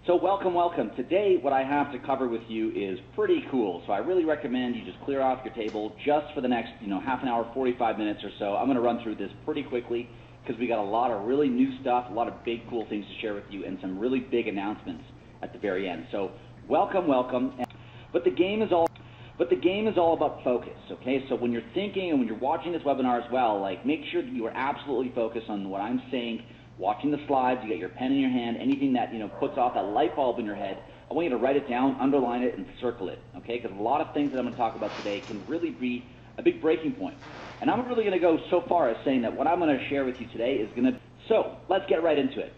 So welcome. Today, what I have to cover with you is pretty cool. So I really recommend you just clear off your table just for the next, half an hour, 45 minutes or so. I'm going to run through this pretty quickly because we got a lot of really new stuff, a lot of big cool things to share with you, and some really big announcements at the very end. So welcome. But the game is all about focus, okay? So when you're thinking and when you're watching this webinar as well, make sure that you are absolutely focused on what I'm saying, watching the slides, you get your pen in your hand, anything that, puts off that light bulb in your head, I want you to write it down, underline it, and circle it, okay? Because a lot of things that I'm going to talk about today can really be a big breaking point. And I'm really going to go so far as saying that what I'm going to share with you today is going to... So, let's get right into it.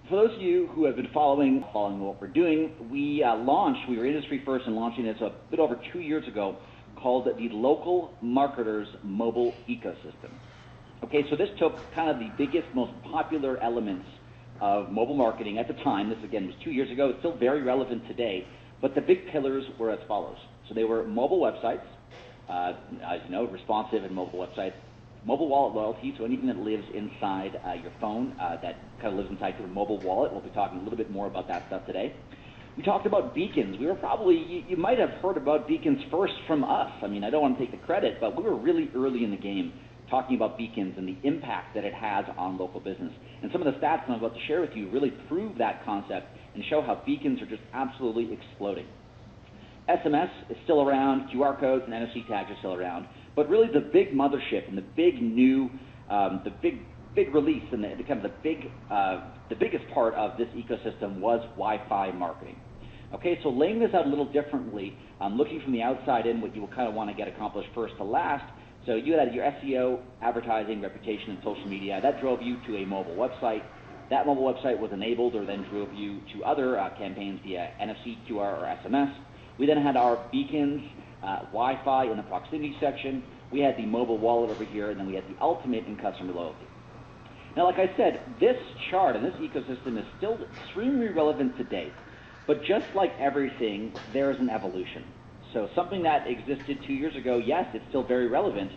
For those of you who have been following what we're doing, we were industry first in launching this a bit over 2 years ago, called the Local Marketers Mobile Ecosystem. Okay, so this took kind of the biggest, most popular elements of mobile marketing at the time. This, again, was 2 years ago. It's still very relevant today, but the big pillars were as follows. So they were mobile websites, as you know, responsive and mobile websites, mobile wallet loyalty, so anything that lives inside your phone, that kind of lives inside your mobile wallet. We'll be talking a little bit more about that stuff today. We talked about beacons. We were probably, you might have heard about beacons first from us. I mean, I don't want to take the credit, but we were really early in the game talking about beacons and the impact that it has on local business. And some of the stats I'm about to share with you really prove that concept and show how beacons are just absolutely exploding. SMS is still around, QR codes and NFC tags are still around, but really the big mothership and the big new, the big release and the biggest part of this ecosystem was Wi-Fi marketing. Okay, so laying this out a little differently, looking from the outside in, what you will kind of want to get accomplished first to last. So you had your SEO, advertising, reputation, and social media. That drove you to a mobile website. That mobile website was enabled or then drove you to other campaigns via NFC, QR, or SMS. We then had our beacons, Wi-Fi in the proximity section. We had the mobile wallet over here, and then we had the ultimate in customer loyalty. Now, like I said, this chart and this ecosystem is still extremely relevant today. But just like everything, there is an evolution. So something that existed 2 years ago, yes, it's still very relevant,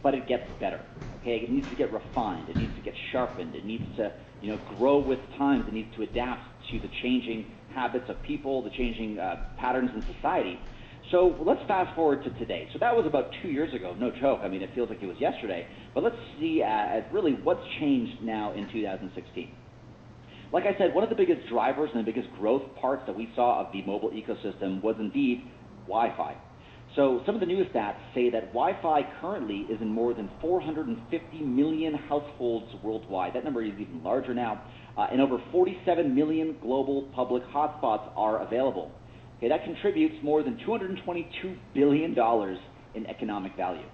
but it gets better. Okay, it needs to get refined. It needs to get sharpened. It needs to, grow with times. It needs to adapt to the changing habits of people, the changing patterns in society. So let's fast forward to today. So that was about 2 years ago. No joke. I mean, it feels like it was yesterday. But let's see really what's changed now in 2016. Like I said, one of the biggest drivers and the biggest growth parts that we saw of the mobile ecosystem was indeed Wi-Fi. So some of the newest stats say that Wi-Fi currently is in more than 450 million households worldwide. That number is even larger now. And over 47 million global public hotspots are available. Okay, that contributes more than $222 billion in economic value.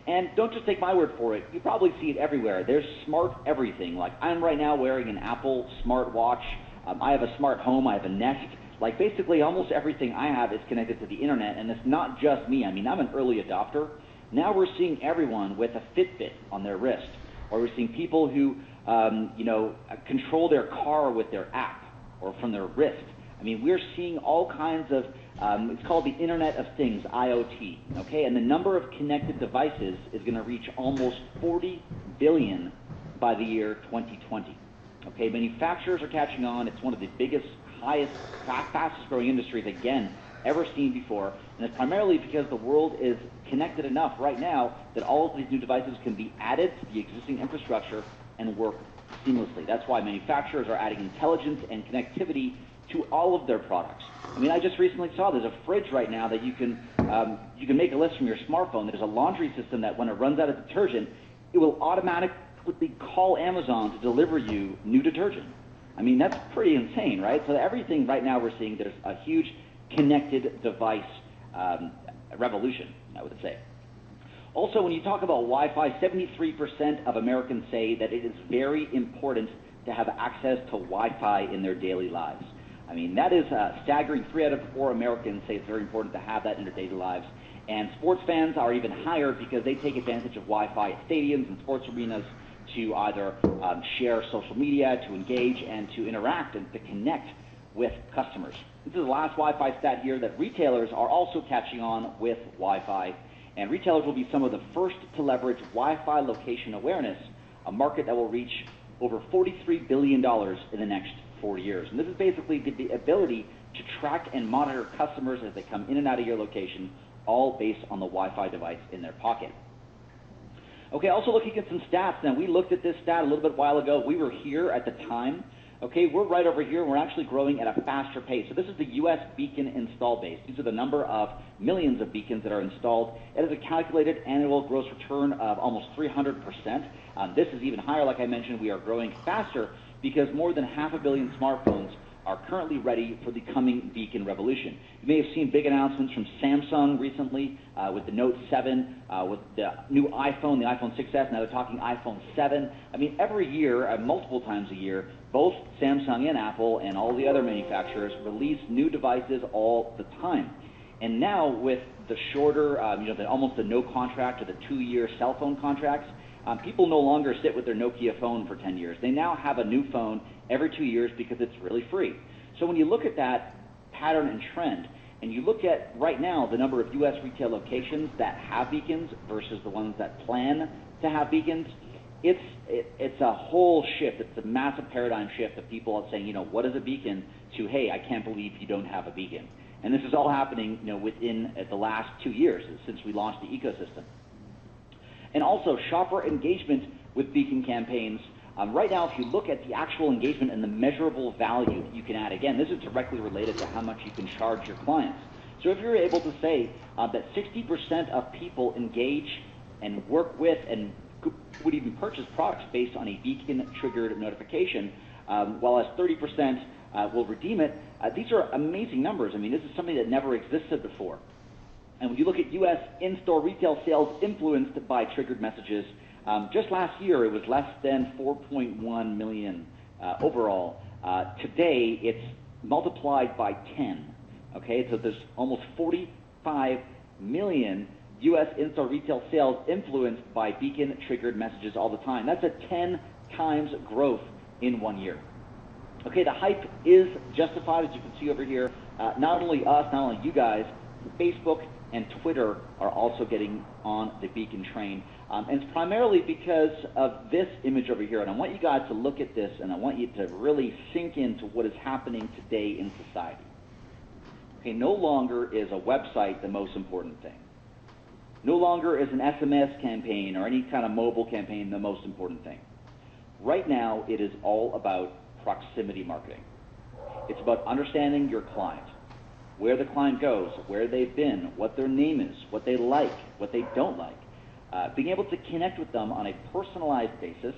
And don't just take my word for it. You probably see it everywhere. There's smart everything. Like I'm right now wearing an Apple smartwatch. I have a smart home. I have a Nest. Like basically almost everything I have is connected to the internet, and it's not just me. I mean, I'm an early adopter. Now we're seeing everyone with a Fitbit on their wrist, or we're seeing people who, control their car with their app or from their wrist. I mean, we're seeing all kinds of, it's called the Internet of Things, IoT, okay? And the number of connected devices is going to reach almost 40 billion by the year 2020. Okay, manufacturers are catching on. It's one of the biggest, fastest growing industries, again, ever seen before. And it's primarily because the world is connected enough right now that all of these new devices can be added to the existing infrastructure and work seamlessly. That's why manufacturers are adding intelligence and connectivity to all of their products. I mean, I just recently saw there's a fridge right now that you can make a list from your smartphone. There's a laundry system that when it runs out of detergent, it will automatically call Amazon to deliver you new detergent. I mean, that's pretty insane, right? So everything right now we're seeing, there's a huge connected device revolution, I would say. Also, when you talk about Wi-Fi, 73% of Americans say that it is very important to have access to Wi-Fi in their daily lives. I mean, that is staggering. 3 out of 4 Americans say it's very important to have that in their daily lives. And sports fans are even higher because they take advantage of Wi-Fi at stadiums and sports arenas to either share social media, to engage, and to interact and to connect with customers. This is the last Wi-Fi stat here, that retailers are also catching on with Wi-Fi, and retailers will be some of the first to leverage Wi-Fi location awareness, a market that will reach over $43 billion in the next 4 years. And this is basically the ability to track and monitor customers as they come in and out of your location, all based on the Wi-Fi device in their pocket. Okay, also looking at some stats. Now, we looked at this stat a little bit while ago. We were here at the time. Okay, we're right over here. We're actually growing at a faster pace. So this is the U.S. beacon install base. These are the number of millions of beacons that are installed. It has a calculated annual gross return of almost 300%. This is even higher, like I mentioned. We are growing faster because more than 500 million smartphones are currently ready for the coming beacon revolution. You may have seen big announcements from Samsung recently with the Note 7, with the new iPhone, the iPhone 6s, now they're talking iPhone 7. I mean, every year, multiple times a year, both Samsung and Apple and all the other manufacturers release new devices all the time. And now with the shorter, almost the no contract or the 2-year cell phone contracts, people no longer sit with their Nokia phone for 10 years. They now have a new phone every 2 years because it's really free. So when you look at that pattern and trend, and you look at right now the number of U.S. retail locations that have beacons versus the ones that plan to have beacons, it's a whole shift. It's a massive paradigm shift of people saying, what is a beacon, to, hey, I can't believe you don't have a beacon. And this is all happening, within the last 2 years since we launched the ecosystem. And also shopper engagement with beacon campaigns. Right now, if you look at the actual engagement and the measurable value you can add, again, this is directly related to how much you can charge your clients. So if you're able to say that 60% of people engage and work with and would even purchase products based on a beacon-triggered notification, while as 30% will redeem it, these are amazing numbers. I mean, this is something that never existed before. And when you look at U.S. in-store retail sales influenced by triggered messages, just last year it was less than 4.1 million overall. Today it's multiplied by 10. Okay, so there's almost 45 million U.S. in-store retail sales influenced by beacon-triggered messages all the time. That's a 10 times growth in 1 year. Okay, the hype is justified, as you can see over here. Not only us, not only you guys, Facebook and Twitter are also getting on the beacon train. And it's primarily because of this image over here. And I want you guys to look at this, and I want you to really sink into what is happening today in society. Okay, no longer is a website the most important thing. No longer is an SMS campaign or any kind of mobile campaign the most important thing. Right now, it is all about proximity marketing. It's about understanding your client, where the client goes, where they've been, what their name is, what they like, what they don't like. Being able to connect with them on a personalized basis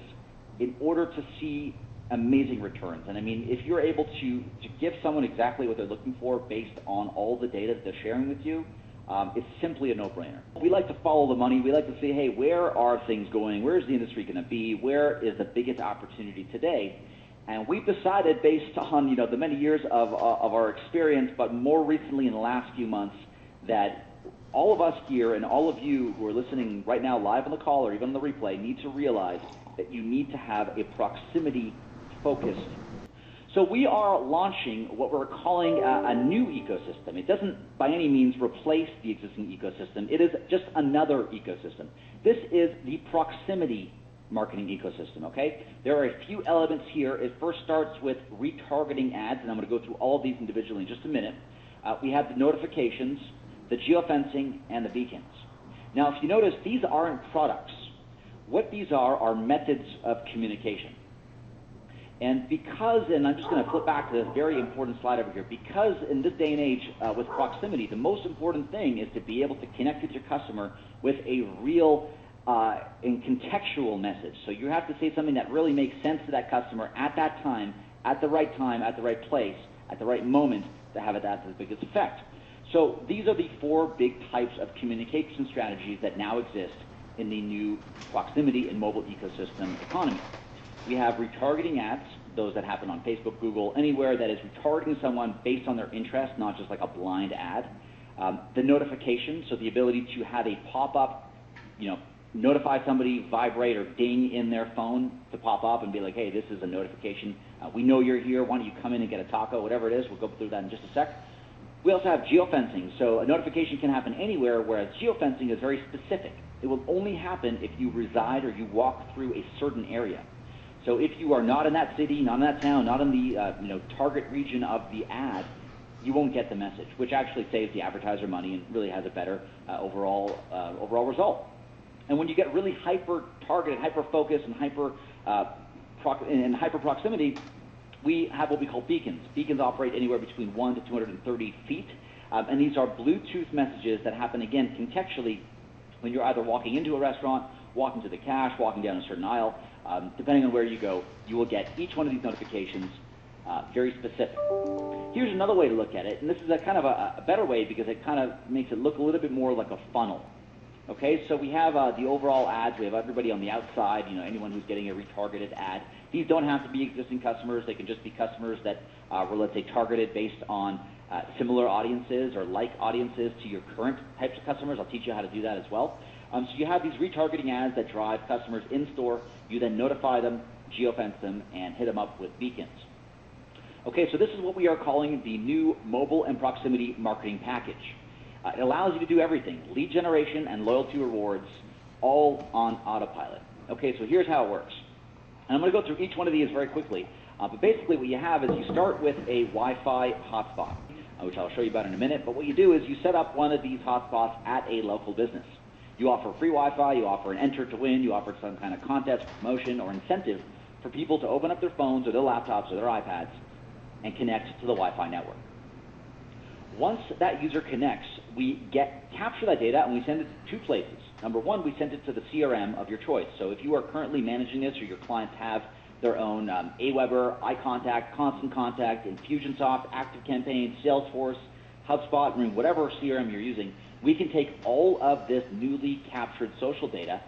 in order to see amazing returns. And I mean, if you're able to give someone exactly what they're looking for based on all the data that they're sharing with you, it's simply a no-brainer. We like to follow the money. We like to say, hey, where are things going? Where is the industry going to be? Where is the biggest opportunity today? And we've decided, based on the many years of our experience, but more recently in the last few months, that all of us here and all of you who are listening right now live on the call or even on the replay need to realize that you need to have a proximity focused. So we are launching what we're calling a new ecosystem. It doesn't by any means replace the existing ecosystem. It is just another ecosystem. This is the proximity marketing ecosystem, okay? There are a few elements here. It first starts with retargeting ads, and I'm going to go through all of these individually in just a minute. We have the notifications, the geofencing, and the beacons. Now, if you notice, these aren't products. What these are methods of communication. And because, and I'm just going to flip back to this very important slide over here, because in this day and age with proximity, the most important thing is to be able to connect with your customer with a real and contextual message. So you have to say something that really makes sense to that customer at that time, at the right place, at the right moment to have it have the biggest effect. So these are the 4 big types of communication strategies that now exist in the new proximity and mobile ecosystem economy. We have retargeting ads, those that happen on Facebook, Google, anywhere that is retargeting someone based on their interest, not just like a blind ad. The notification, so the ability to have a pop-up, notify somebody, vibrate or ding in their phone to pop up and be like, hey, this is a notification. We know you're here. Why don't you come in and get a taco, whatever it is. We'll go through that in just a sec. We also have geofencing. So a notification can happen anywhere, whereas geofencing is very specific. It will only happen if you reside or you walk through a certain area. So if you are not in that city, not in that town, not in the target region of the ad, you won't get the message, which actually saves the advertiser money and really has a better overall result. And when you get really hyper-targeted, hyper-focused, and hyper proximity, we have what we call beacons. Beacons operate anywhere between 1 to 230 feet, and these are Bluetooth messages that happen, again, contextually when you're either walking into a restaurant, walking to the cash, walking down a certain aisle. Depending on where you go, you will get each one of these notifications very specific. Here's another way to look at it, and this is a kind of a better way because it kind of makes it look a little bit more like a funnel. Okay, so we have the overall ads. We have everybody on the outside, anyone who's getting a retargeted ad. These don't have to be existing customers. They can just be customers that were, let's say, targeted based on similar audiences or like audiences to your current types of customers. I'll teach you how to do that as well. So you have these retargeting ads that drive customers in store. You then notify them, geofence them, and hit them up with beacons. Okay, so this is what we are calling the new mobile and proximity marketing package. It allows you to do everything, lead generation and loyalty rewards, all on autopilot. Okay, so here's how it works. And I'm going to go through each one of these very quickly. But basically what you have is you start with a Wi-Fi hotspot, which I'll show you about in a minute. But what you do is you set up one of these hotspots at a local business. You offer free Wi-Fi, you offer an enter to win, you offer some kind of contest, promotion, or incentive for people to open up their phones or their laptops or their iPads and connect to the Wi-Fi network. Once that user connects, we capture that data and we send it to two places. Number one, we send it to the CRM of your choice. So if you are currently managing this or your clients have their own Aweber, iContact, Constant Contact, Infusionsoft, ActiveCampaign, Salesforce, HubSpot, whatever CRM you're using, we can take all of this newly captured social data,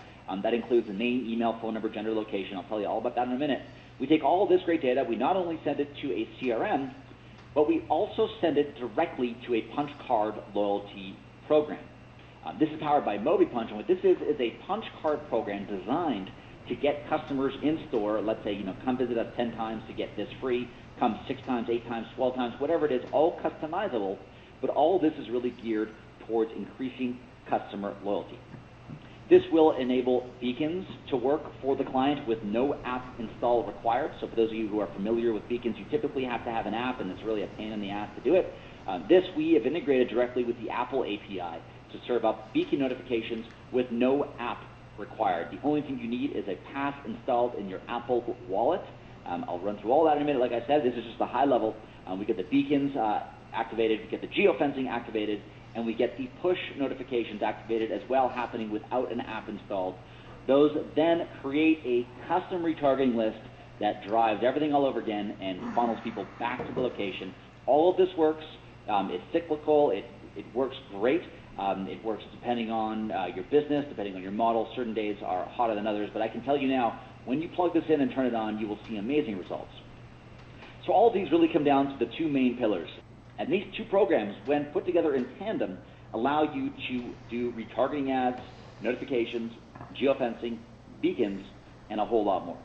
that includes the name, email, phone number, gender, location. I'll tell you all about that in a minute. We take all of this great data, we not only send it to a CRM, but we also send it directly to a punch card loyalty program. This is powered by MobiPunch, and what this is a punch card program designed to get customers in store. Let's say, come visit us 10 times to get this free, come 6 times, 8 times, 12 times, whatever it is, all customizable, but all of this is really geared towards increasing customer loyalty. This will enable beacons to work for the client with no app install required. So for those of you who are familiar with beacons, you typically have to have an app, and it's really a pain in the ass to do it. This we have integrated directly with the Apple API to serve up beacon notifications with no app required. The only thing you need is a pass installed in your Apple wallet. I'll run through all that in a minute. Like I said, this is just the high level. We get the beacons activated, we get the geofencing activated, and we get the push notifications activated as well, happening without an app installed. Those then create a custom retargeting list that drives everything all over again and funnels people back to the location. All of this works. It's cyclical. It works great. It works depending on your business, depending on your model. Certain days are hotter than others, but I can tell you now, when you plug this in and turn it on, you will see amazing results. So all of these really come down to the two main pillars. And these two programs, when put together in tandem, allow you to do retargeting ads, notifications, geofencing, beacons, and a whole lot more.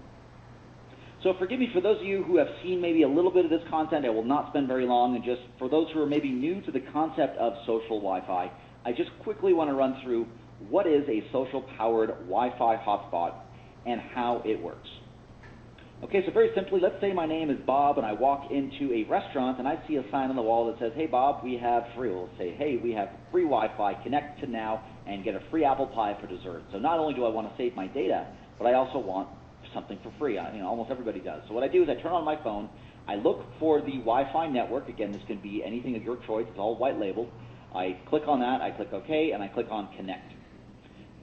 So forgive me for those of you who have seen maybe a little bit of this content. I will not spend very long, and just for those who are maybe new to the concept of social Wi-Fi, I just quickly want to run through what is a social-powered Wi-Fi hotspot and how it works. Okay, so very simply, let's say my name is Bob and I walk into a restaurant and I see a sign on the wall that says, hey Bob, we have free, we'll say, hey, we have free Wi-Fi, connect to now and get a free apple pie for dessert. So not only do I want to save my data, but I also want something for free. Almost everybody does. So what I do is I turn on my phone, I look for the Wi-Fi network. Again, this can be anything of your choice, it's all white labeled. I click on that, I click OK, and I click on connect.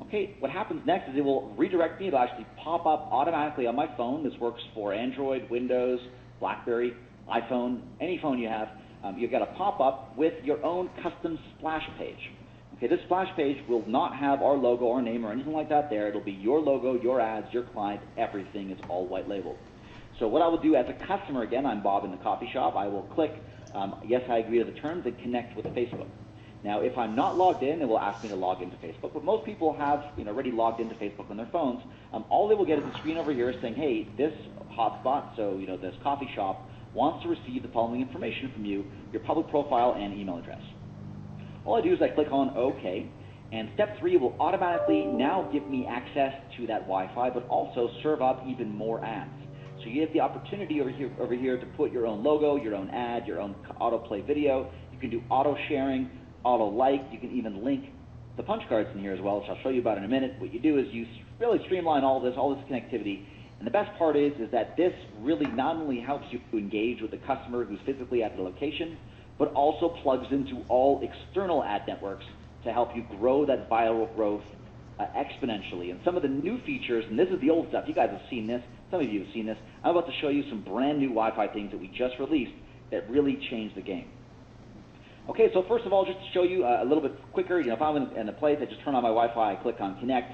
Okay, what happens next is it will redirect me. It'll actually pop up automatically on my phone. This works for Android, Windows, BlackBerry, iPhone, any phone you have. You've got a pop-up with your own custom splash page. Okay, this splash page will not have our logo or name or anything like that there. It'll be your logo, your ads, your client, everything is all white labeled. So what I will do as a customer, again, I'm Bob in the coffee shop, I will click, yes, I agree to the terms, and connect with Facebook. Now, if I'm not logged in, it will ask me to log into Facebook, but most people have already logged into Facebook on their phones. All they will get is a screen over here saying, hey, this hotspot, so this coffee shop, wants to receive the following information from you, your public profile and email address. All I do is I click on OK, and step 3 will automatically now give me access to that Wi-Fi, but also serve up even more ads. So you have the opportunity over here to put your own logo, your own ad, your own autoplay video. You can do auto sharing, auto like. You can even link the punch cards in here as well, which I'll show you about in a minute. What you do is you really streamline all this connectivity. And the best part is that this really not only helps you to engage with the customer who's physically at the location, but also plugs into all external ad networks to help you grow that viral growth exponentially. And some of the new features, and this is the old stuff, you guys have seen this, some of you have seen this, I'm about to show you some brand new Wi-Fi things that we just released that really changed the game. Okay, so first of all, just to show you a little bit quicker, if I'm in a place, I just turn on my Wi-Fi, I click on connect.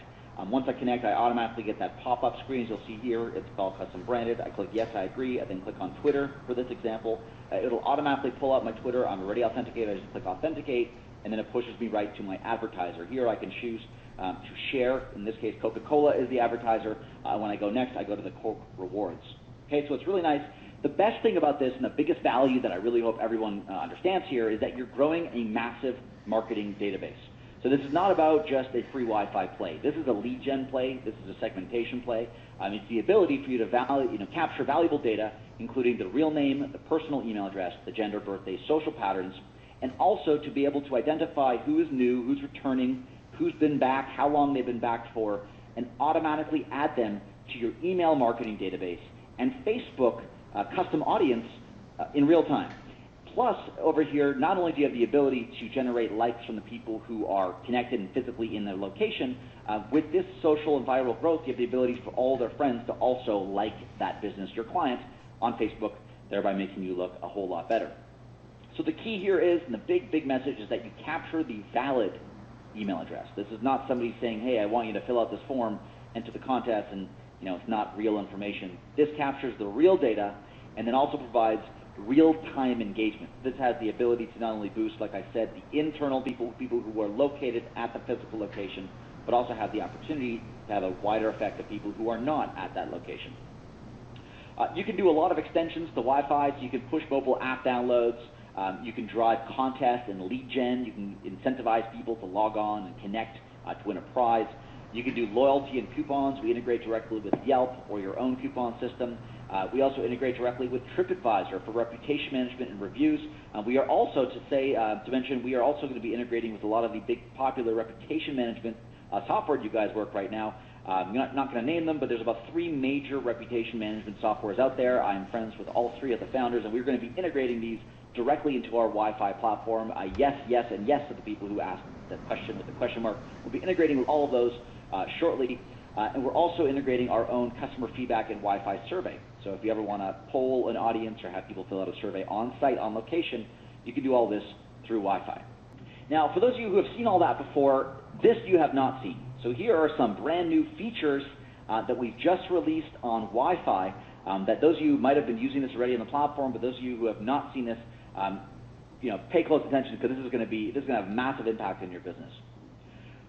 Once I connect, I automatically get that pop-up screen, as you'll see here. It's all custom branded. I click yes, I agree. I then click on Twitter for this example. It'll automatically pull up my Twitter. I'm already authenticated. I just click authenticate, and then it pushes me right to my advertiser. Here I can choose to share. In this case, Coca-Cola is the advertiser. When I go next, I go to the Coke rewards. Okay, so it's really nice. The best thing about this, and the biggest value that I really hope everyone understands here, is that you're growing a massive marketing database. So this is not about just a free Wi-Fi play. This is a lead gen play. This is a segmentation play. It's the ability for you to capture valuable data, including the real name, the personal email address, the gender, birthday, social patterns, and also to be able to identify who is new, who's returning, who's been back, how long they've been back for, and automatically add them to your email marketing database and Facebook custom audience in real time. Plus, over here, not only do you have the ability to generate likes from the people who are connected and physically in their location, with this social and viral growth, you have the ability for all their friends to also like that business, your client, on Facebook, thereby making you look a whole lot better. So the key here is, and the big message is that you capture the valid email address. This is not somebody saying, hey, I want you to fill out this form, enter the contest, and it's not real information. This captures the real data and then also provides real-time engagement. This has the ability to not only boost, like I said, the internal people who are located at the physical location, but also have the opportunity to have a wider effect of people who are not at that location. You can do a lot of extensions to Wi-Fi, so you can push mobile app downloads, you can drive contests and lead gen, you can incentivize people to log on and connect to win a prize. You can do loyalty and coupons. We integrate directly with Yelp or your own coupon system. We also integrate directly with TripAdvisor for reputation management and reviews. We are also, to mention, we are also going to be integrating with a lot of the big popular reputation management software you guys work right now. I'm not going to name them, but there's about 3 major reputation management softwares out there. I'm friends with all 3 of the founders, and we're going to be integrating these directly into our Wi-Fi platform. Yes, and yes to the people who asked the question with the question mark. We'll be integrating with all of those shortly. And we're also integrating our own customer feedback and Wi-Fi survey. So if you ever want to poll an audience or have people fill out a survey on site, on location, you can do all this through Wi-Fi. Now, for those of you who have seen all that before, this you have not seen. So here are some brand new features that we've just released on Wi-Fi that those of you might have been using this already on the platform, but those of you who have not seen this, pay close attention because this is going to have massive impact in your business.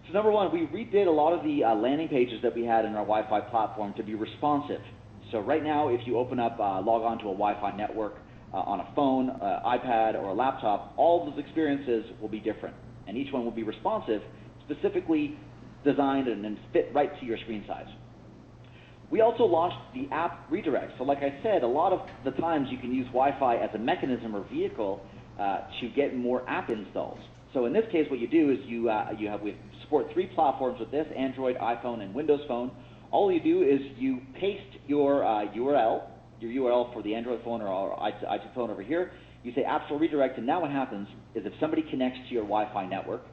So number one, we redid a lot of the landing pages that we had in our Wi-Fi platform to be responsive. So right now, if you open up, log on to a Wi-Fi network on a phone, iPad, or a laptop, all of those experiences will be different. And each one will be responsive, specifically designed and fit right to your screen size. We also launched the app redirect. So like I said, a lot of the times you can use Wi-Fi as a mechanism or vehicle to get more app installs. So in this case, what you do is we support 3 platforms with this: Android, iPhone, and Windows Phone. All you do is you paste your URL for the Android phone or our iTunes phone over here. You say App Store Redirect, and now what happens is if somebody connects to your Wi-Fi network,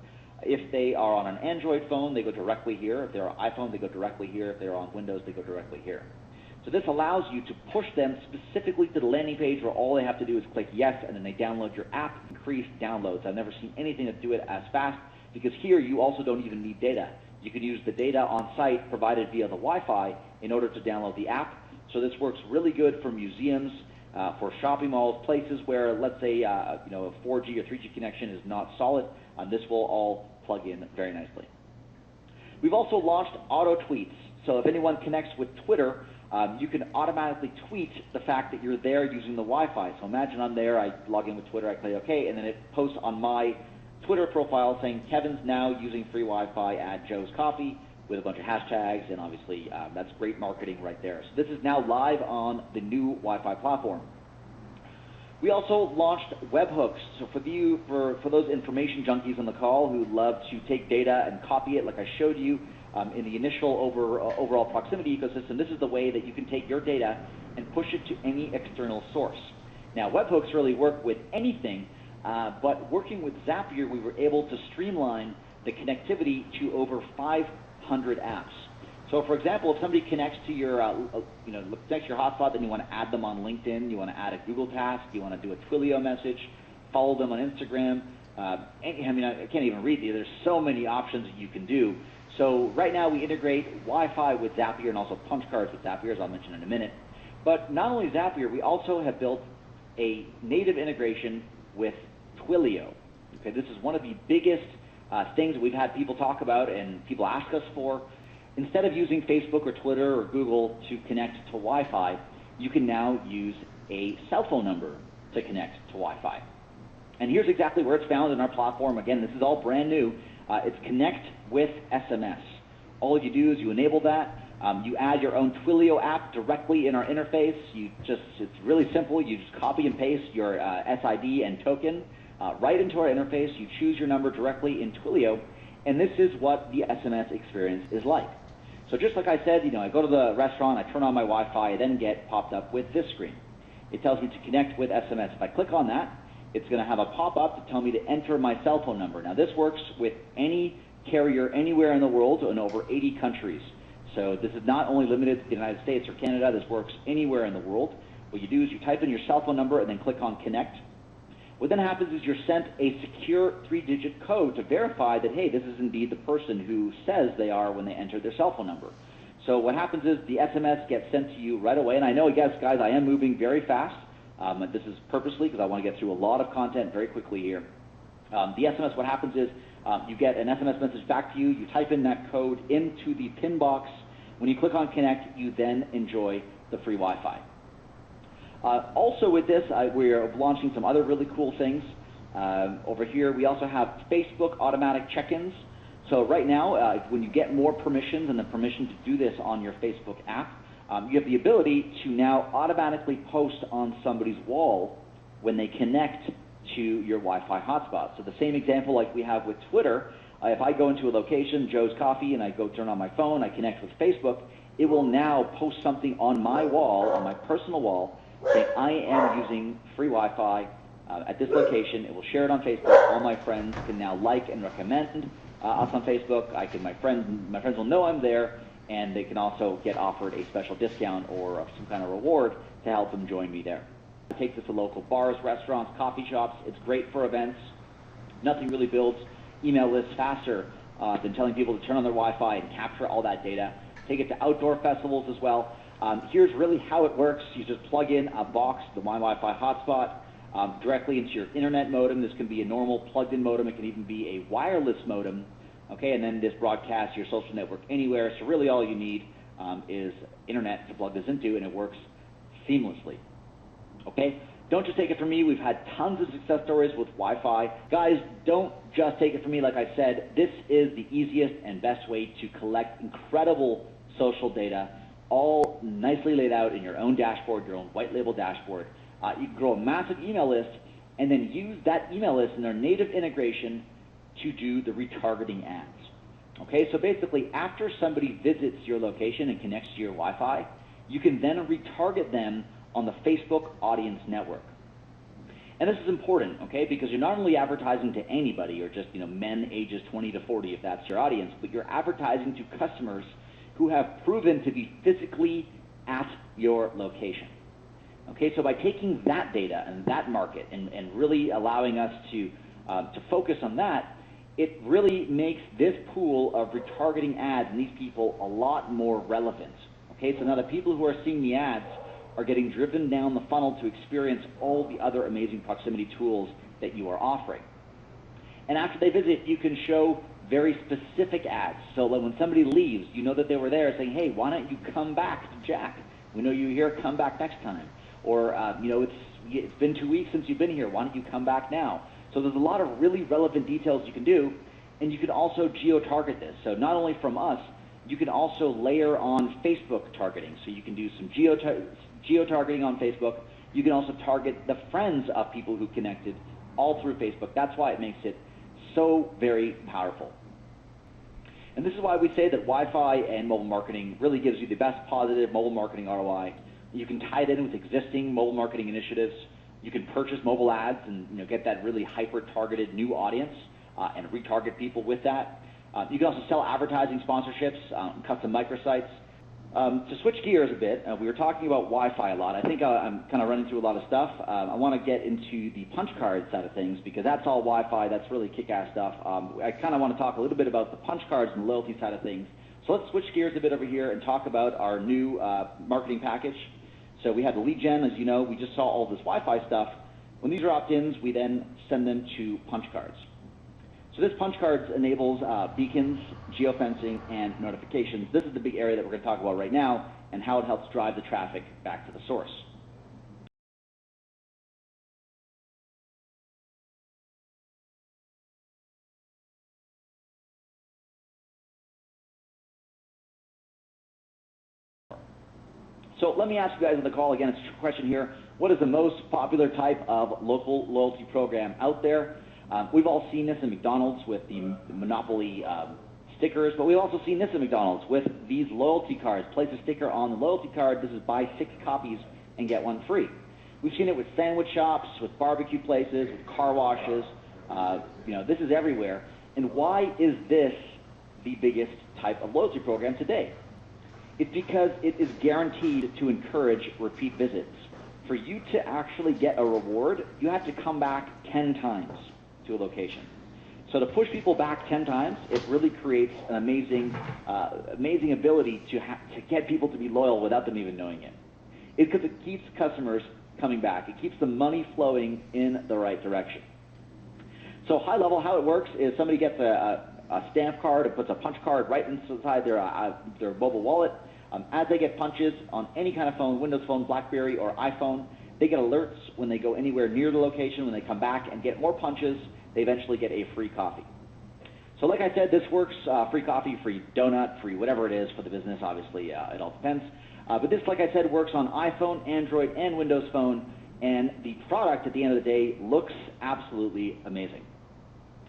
if they are on an Android phone, they go directly here. If they're on iPhone, they go directly here. If they're on Windows, they go directly here. So this allows you to push them specifically to the landing page where all they have to do is click yes, and then they download your app, increase downloads. I've never seen anything that do it as fast, because here you also don't even need data. You can use the data on site provided via the Wi-Fi in order to download the app. So this works really good for museums, for shopping malls, places where, let's say, a 4G or 3G connection is not solid. This will all plug in very nicely. We've also launched auto tweets. So if anyone connects with Twitter, you can automatically tweet the fact that you're there using the Wi-Fi. So imagine I'm there, I log in with Twitter, I click OK, and then it posts on my Twitter profile saying Kevin's now using free Wi-Fi at Joe's Coffee. with a bunch of hashtags, and obviously that's great marketing right there. So this is now live on the new Wi-Fi platform. We also launched webhooks. So for those information junkies on the call who love to take data and copy it, like I showed you in the initial overall proximity ecosystem, this is the way that you can take your data and push it to any external source. Now, webhooks really work with anything, but working with Zapier, we were able to streamline the connectivity to over 500 apps. So, for example, if somebody connects to your, connects to your hotspot, then you want to add them on LinkedIn, you want to add a Google task, you want to do a Twilio message, follow them on Instagram. I can't even read these. There's so many options that you can do. So right now we integrate Wi-Fi with Zapier and also punch cards with Zapier, as I'll mention in a minute. But not only Zapier, we also have built a native integration with Twilio. Okay, this is one of the biggest things that we've had people talk about and people ask us for. Instead of using Facebook or Twitter or Google to connect to Wi-Fi, you can now use a cell phone number to connect to Wi-Fi. And here's exactly where it's found in our platform. Again, this is all brand new. It's Connect with SMS. All you do is you enable that. You add your own Twilio app directly in our interface. It's really simple. You just copy and paste your SID and token right into our interface. You choose your number directly in Twilio, and this is what the SMS experience is like. So just like I said, I go to the restaurant, I turn on my Wi-Fi, I then get popped up with this screen. It tells me to connect with SMS. If I click on that, it's going to have a pop-up to tell me to enter my cell phone number. Now this works with any carrier anywhere in the world in over 80 countries. So this is not only limited to the United States or Canada, this works anywhere in the world. What you do is you type in your cell phone number and then click on connect. What then happens is you're sent a secure 3-digit code to verify that, hey, this is indeed the person who says they are when they enter their cell phone number. So what happens is the SMS gets sent to you right away, and I know, guys, I am moving very fast. This is purposely because I want to get through a lot of content very quickly here. The SMS, what happens is you get an SMS message back to you, you type in that code into the PIN box. When you click on connect, you then enjoy the free Wi-Fi. Also with this, we're launching some other really cool things. Over here, we also have Facebook automatic check-ins. So right now, when you get more permissions and the permission to do this on your Facebook app, you have the ability to now automatically post on somebody's wall when they connect to your Wi-Fi hotspot. So the same example like we have with Twitter, if I go into a location, Joe's Coffee, and I go turn on my phone, I connect with Facebook, it will now post something on my wall, on my personal wall, saying I am using free Wi-Fi at this location. It will share it on Facebook. All my friends can now like and recommend us on Facebook. My friends will know I'm there, and they can also get offered a special discount or some kind of reward to help them join me there. I take this to local bars, restaurants, coffee shops. It's great for events. Nothing really builds email lists faster than telling people to turn on their Wi-Fi and capture all that data. Take it to outdoor festivals as well. Here's really how it works. You just plug in a box, the My Wi-Fi hotspot, directly into your internet modem. This can be a normal plugged-in modem. It can even be a wireless modem. Okay, and then this broadcasts your social network anywhere. So really all you need is internet to plug this into, and it works seamlessly. Okay, don't just take it from me. We've had tons of success stories with Wi-Fi. Guys, don't just take it from me. Like I said, this is the easiest and best way to collect incredible social data, all nicely laid out in your own dashboard, your own white label dashboard. You can grow a massive email list and then use that email list in their native integration to do the retargeting ads. Okay, so basically after somebody visits your location and connects to your Wi-Fi, you can then retarget them on the Facebook audience network. And this is important, okay, because you're not only advertising to anybody or just men ages 20 to 40 if that's your audience, but you're advertising to customers who have proven to be physically at your location. Okay, so by taking that data and that market and really allowing us to focus on that, it really makes this pool of retargeting ads and these people a lot more relevant. Okay, so now the people who are seeing the ads are getting driven down the funnel to experience all the other amazing proximity tools that you are offering. And after they visit, you can show very specific ads. So when somebody leaves, you know that they were there saying, hey, why don't you come back to Jack? We know you're here, come back next time. Or, it's been 2 weeks since you've been here, why don't you come back now? So there's a lot of really relevant details you can do, and you can also geo-target this. So not only from us, You can also layer on Facebook targeting. So you can do some geo-targeting on Facebook. You can also target the friends of people who connected all through Facebook. That's why it makes it so very powerful. And this is why we say that Wi-Fi and mobile marketing really gives you the best positive mobile marketing ROI. You can tie it in with existing mobile marketing initiatives. You can purchase mobile ads and get that really hyper-targeted new audience and retarget people with that. You can also sell advertising sponsorships, custom microsites. To switch gears a bit, we were talking about Wi-Fi a lot. I think I'm kind of running through a lot of stuff. I want to get into the punch card side of things because that's all Wi-Fi. That's really kick-ass stuff. I kind of want to talk a little bit about the punch cards and the loyalty side of things. So let's switch gears a bit over here and talk about our new marketing package. So we have the lead gen, as you know. We just saw all this Wi-Fi stuff. When these are opt-ins, we then send them to punch cards. So this punch cards enables beacons, geofencing, and notifications. This is the big area that we're going to talk about right now and how it helps drive the traffic back to the source. So let me ask you guys on the call again, it's a question here. What is the most popular type of local loyalty program out there? We've all seen this in McDonald's with the Monopoly stickers, but we've also seen this in McDonald's with these loyalty cards. Place a sticker on the loyalty card. This is buy 6 copies and get 1 free. We've seen it with sandwich shops, with barbecue places, with car washes. This is everywhere. And why is this the biggest type of loyalty program today? It's because it is guaranteed to encourage repeat visits. For you to actually get a reward, you have to come back 10 times to a location. So to push people back 10 times, it really creates an amazing ability to get people to be loyal without them even knowing it. It's because it keeps customers coming back. It keeps the money flowing in the right direction. So high level, how it works is somebody gets a stamp card and puts a punch card right inside their mobile wallet. As they get punches on any kind of phone, Windows Phone, BlackBerry, or iPhone, they get alerts when they go anywhere near the location. When they come back and get more punches, they eventually get a free coffee. So like I said, this works, free coffee, free donut, free whatever it is for the business. Obviously, it all depends. But this, like I said, works on iPhone, Android, and Windows Phone, and the product at the end of the day looks absolutely amazing.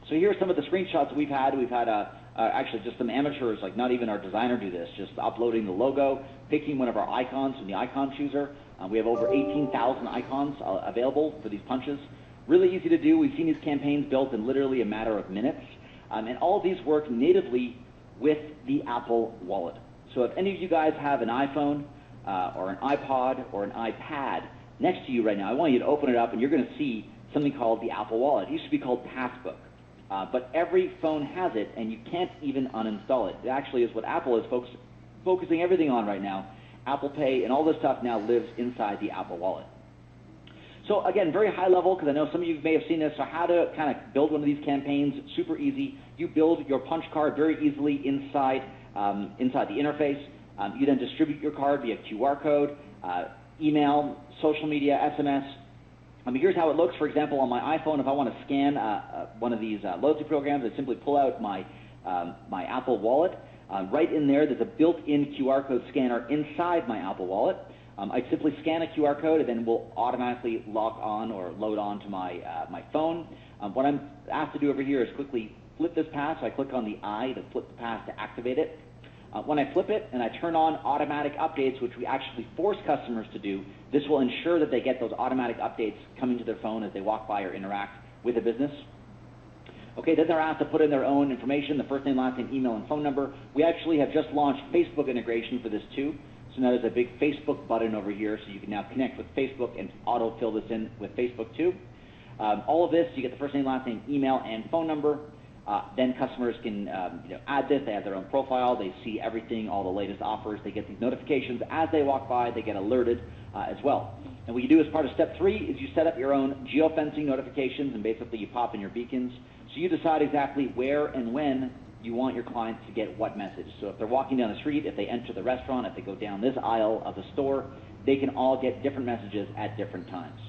So here are some of the screenshots we've had. We've had actually just some amateurs, like not even our designer do this, just uploading the logo, picking one of our icons from the icon chooser. We have over 18,000 icons available for these punches. Really easy to do. We've seen these campaigns built in literally a matter of minutes. And all of these work natively with the Apple Wallet. So if any of you guys have an iPhone or an iPod or an iPad next to you right now, I want you to open it up and you're going to see something called the Apple Wallet. It used to be called Passbook. But every phone has it, and you can't even uninstall it. It actually is what Apple is focusing everything on right now. Apple Pay and all this stuff now lives inside the Apple Wallet. So again, very high level, because I know some of you may have seen this. So how to kind of build one of these campaigns, super easy. You build your punch card very easily inside the interface. You then distribute your card via QR code, email, social media, SMS. Here's how it looks. For example, on my iPhone, if I want to scan one of these loyalty programs, I simply pull out my Apple Wallet. Right in there, there's a built-in QR code scanner inside my Apple Wallet. I simply scan a QR code, and then will automatically log on or load on to my phone. What I'm asked to do over here is quickly flip this pass. So I click on the I to flip the pass to activate it. When I flip it and I turn on automatic updates, which we actually force customers to do, this will ensure that they get those automatic updates coming to their phone as they walk by or interact with the business. Okay, then they're asked to put in their own information, the first name, last name, email, and phone number. We actually have just launched Facebook integration for this too. So now there's a big Facebook button over here, so you can now connect with Facebook and auto-fill this in with Facebook too. All of this, you get the first name, last name, email, and phone number. Then customers can add this. They have their own profile. They see everything, all the latest offers. They get these notifications as they walk by. They get alerted as well. And what you do as part of step 3 is you set up your own geofencing notifications, and basically you pop in your beacons. So you decide exactly where and when you want your clients to get what message. So if they're walking down the street, if they enter the restaurant, if they go down this aisle of the store, they can all get different messages at different times.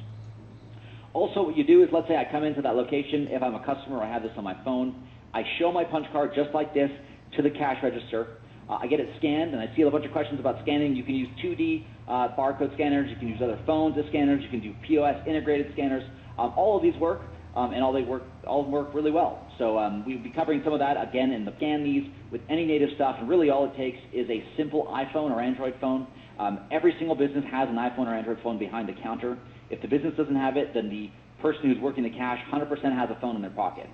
Also, what you do is, let's say I come into that location. If I'm a customer, I have this on my phone. I show my punch card just like this to the cash register. I get it scanned, and I see a bunch of questions about scanning. You can use 2D barcode scanners. You can use other phones as scanners. You can do POS integrated scanners. All of these work, and all of them work really well. So we'll be covering some of that again in the scan these with any native stuff. And really, all it takes is a simple iPhone or Android phone. Every single business has an iPhone or Android phone behind the counter. If the business doesn't have it, then the person who's working the cash 100% has a phone in their pocket.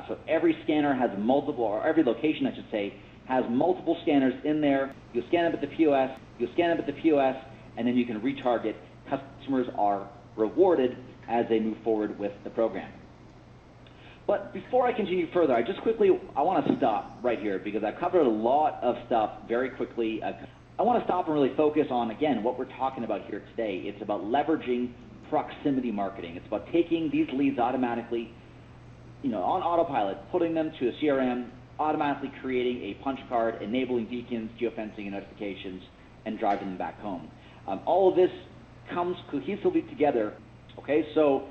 So every scanner has multiple, or every location, I should say, has multiple scanners in there. You'll scan them at the POS, and then you can retarget. Customers are rewarded as they move forward with the program. But before I continue further, I want to stop right here because I've covered a lot of stuff very quickly. I want to stop and really focus on, again, what we're talking about here today. It's about leveraging proximity marketing. It's about taking these leads automatically, on autopilot, putting them to a CRM, automatically creating a punch card, enabling beacons, geofencing, and notifications, and driving them back home. All of this comes cohesively together. Okay, so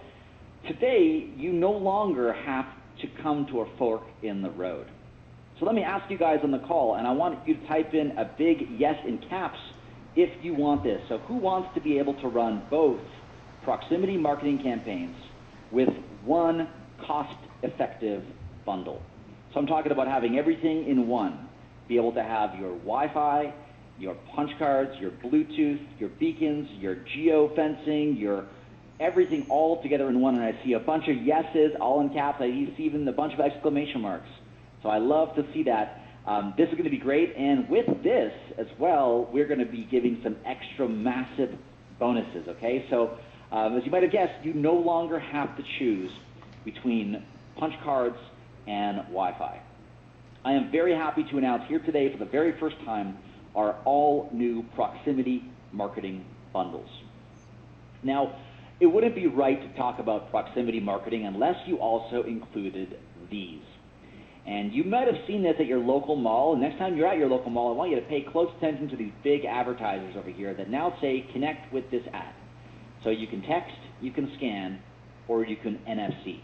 today you no longer have to come to a fork in the road. So let me ask you guys on the call, and I want you to type in a big yes in caps if you want this. So who wants to be able to run both proximity marketing campaigns with one cost-effective bundle? So I'm talking about having everything in one. Be able to have your Wi-Fi, your punch cards, your Bluetooth, your beacons, your geofencing, your everything all together in one. And I see a bunch of yeses, all in caps. I see even a bunch of exclamation marks. So I love to see that. This is going to be great. And with this as well, we're going to be giving some extra massive bonuses. Okay, so as you might have guessed, you no longer have to choose between punch cards and Wi-Fi. I am very happy to announce here today for the very first time our all new proximity marketing bundles. Now, it wouldn't be right to talk about proximity marketing unless you also included these. And you might have seen this at your local mall. And next time you're at your local mall, I want you to pay close attention to these big advertisers over here that now say connect with this ad. So you can text, you can scan, or you can NFC.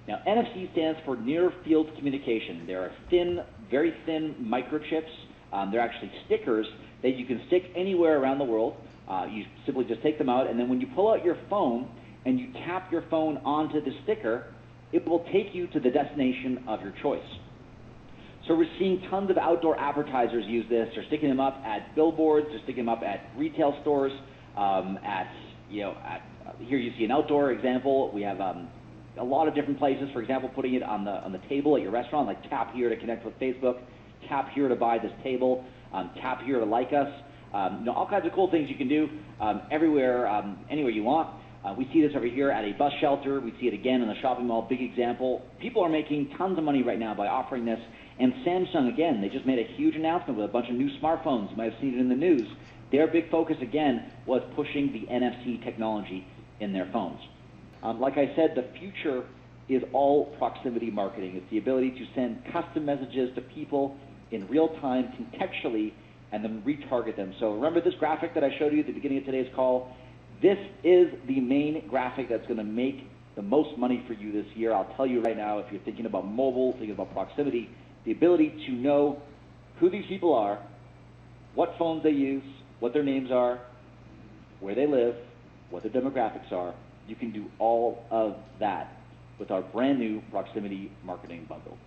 Now, NFC stands for near field communication. There are thin, very thin microchips. They're actually stickers that you can stick anywhere around the world. You simply just take them out, and then when you pull out your phone and you tap your phone onto the sticker, it will take you to the destination of your choice. So we're seeing tons of outdoor advertisers use this. They're sticking them up at billboards. They're sticking them up at retail stores. Here you see an outdoor example. We have a lot of different places. For example, putting it on the table at your restaurant, like tap here to connect with Facebook, tap here to buy this table, tap here to like us. All kinds of cool things you can do everywhere, anywhere you want. We see this over here at a bus shelter. We see it again in the shopping mall. Big example. People are making tons of money right now by offering this. And Samsung, again, they just made a huge announcement with a bunch of new smartphones. You might have seen it in the news. Their big focus, again, was pushing the NFC technology in their phones. Like I said, the future is all proximity marketing. It's the ability to send custom messages to people in real time, contextually, and then retarget them. So remember this graphic that I showed you at the beginning of today's call? This is the main graphic that's going to make the most money for you this year. I'll tell you right now, if you're thinking about mobile, thinking about proximity, the ability to know who these people are, what phones they use, what their names are, where they live, what their demographics are. You can do all of that with our brand new proximity marketing bundle.